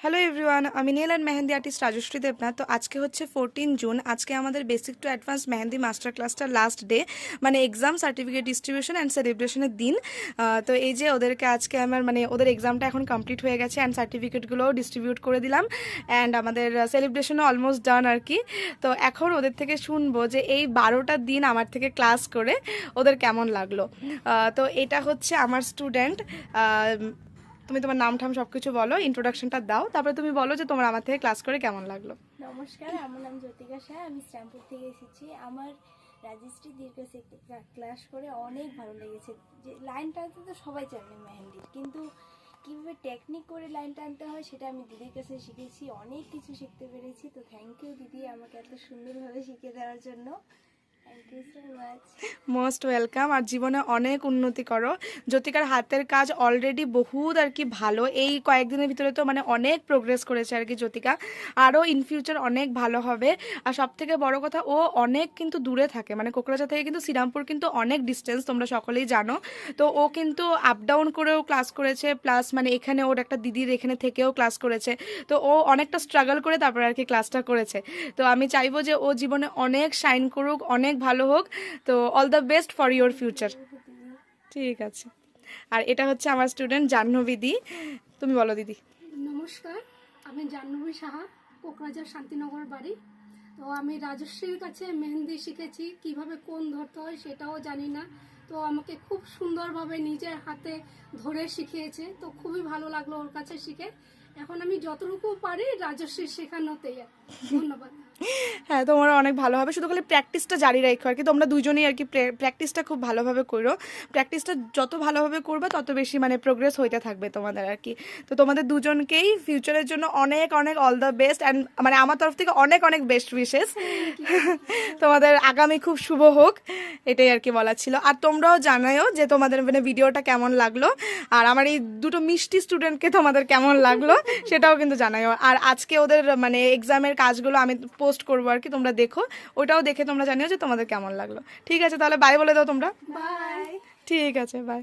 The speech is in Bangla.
হ্যালো এভরিওয়ান, আমি nail and mehendi artist Rajashree Debnath. তো আজকে হচ্ছে 14 জুন। আজকে আমাদের basic to advance mehendi master ক্লাসটা লাস্ট ডে, মানে এক্সাম, সার্টিফিকেট ডিস্ট্রিবিউশন অ্যান্ড সেলিব্রেশনের দিন। তো এই যে ওদেরকে আজকে আমার ওদের এক্সামটা এখন কমপ্লিট হয়ে গেছে অ্যান্ড সার্টিফিকেটগুলোও ডিস্ট্রিবিউট করে দিলাম অ্যান্ড আমাদের সেলিব্রেশনও অলমোস্ট ডান আর কি। তো এখন ওদের থেকে শুনবো যে এই 12টা দিন আমার থেকে ক্লাস করে ওদের কেমন লাগলো। তো এটা হচ্ছে আমার স্টুডেন্ট। তুমি তোমার নাম ঠাম সব কিছু বলো, ইন্ট্রোডাকশনটা দাও, তারপরে তুমি বলো যে তোমার আমার থেকে ক্লাস করে কেমন লাগলো। নমস্কার, আমার নাম জ্যোতিকা শাহ, আমি শ্রীরামপুর থেকে এসেছি। আমার রাজশ্রী দীর্ঘ ক্লাস করে অনেক ভালো লেগেছে। যে লাইন টানতে তো সবাই জানে মেহেন্দির, কিন্তু কীভাবে টেকনিক করে লাইন টানতে হয় সেটা আমি দিদির কাছে শিখেছি, অনেক কিছু শিখতে পেরেছি। তো থ্যাংক ইউ দিদি, আমাকে এত সুন্দরভাবে শিখিয়ে দেওয়ার জন্য। Thank you so much. Most welcome. আর জীবনে অনেক উন্নতি করো। জ্যোতিকার হাতের কাজ অলরেডি বহুত আর কি ভালো, এই কয়েকদিনের ভিতরে তো অনেক প্রোগ্রেস করেছে আর কি জ্যোতিকা। আরও ইন ফিউচার অনেক ভালো হবে। আর সব থেকে বড় কথা, ও অনেক কিন্তু দূরে থাকে, কোকরাঝার থেকে কিন্তু শ্রীরামপুর কিন্তু অনেক ডিস্টেন্স, তোমরা সকলেই জানো। তো ও কিন্তু আপ ডাউন করেও ক্লাস করেছে, প্লাস এখানে ওর একটা দিদির এখানে থেকেও ক্লাস করেছে। তো ও অনেকটা স্ট্রাগল করে তারপরে আর কি ক্লাসটা করেছে। তো আমি চাইবো যে ও জীবনে অনেক শাইন করুক, অনেক ভালো হোক। তো all the best for your future. ঠিক আছে। আর এটা হচ্ছে আমার স্টুডেন্ট জাহ্নবী দি। তুমি বলো দিদি। নমস্কার, আমি জাহ্নবী সাহা, কোকরাঝার শান্তিনগর বাড়ি। তো আমি রাজশ্রীর কাছে মেহেন্দি শিখেছি, কিভাবে কোন ধরতে হয় সেটাও জানি না। তো আমাকে খুব সুন্দরভাবে নিজের হাতে ধরে শিখিয়েছে, তো খুবই ভালো লাগলো ওর কাছে শিখে। এখন আমি যতটুকু পারি রাজশ্রীর শেখানোতেই। ধন্যবাদ। হ্যাঁ, তোমার অনেক ভালো হবে, শুধু খালি প্র্যাকটিসটা জারি রাখো আর কি। তোমরা দুজনেই আর কি প্র্যাকটিসটা খুব ভালোভাবে করো। প্র্যাকটিসটা যত ভালোভাবে করবে তত বেশি প্রোগ্রেস হইতে থাকবে তোমাদের আর কি। তো তোমাদের দুজনকেই ফিউচারের জন্য অনেক অনেক অল দ্য বেস্ট অ্যান্ড আমার তরফ থেকে অনেক অনেক বেস্ট উইশেস। তোমাদের আগামী খুব শুভ হোক, এটাই আর কি বলার ছিল। আর তোমরাও জানাও যে তোমাদের ভিডিওটা কেমন লাগলো, আর আমার এই দুটো মিষ্টি স্টুডেন্টকে তোমাদের কেমন লাগলো সেটাও কিন্তু জানাও। আর আজকে ওদের এক্সামের কাজগুলো আমি পোস্ট করবো আর কি, তোমরা দেখো, ওটাও দেখে তোমরা জানিও যে তোমাদের কেমন লাগলো। ঠিক আছে, তাহলে বাই বলে দাও তোমরা। বাই। ঠিক আছে, বাই।